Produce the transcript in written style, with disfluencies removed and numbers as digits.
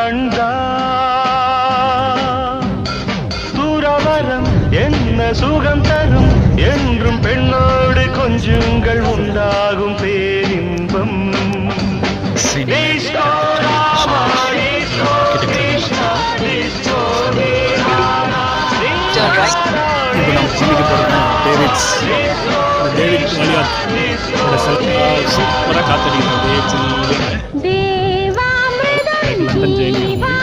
கண்டா துறவரம் என்ன சுகம் தரும் என்றும் பெண்ணோடு கொஞ்சங்கள் உண்டாகும் பேரின்பம். இப்போ நம்ம சிந்திக்க போகிறது டேவிட் சூப்பராக காத்தடிக்கிறது லண்டன் ஜெயிலில்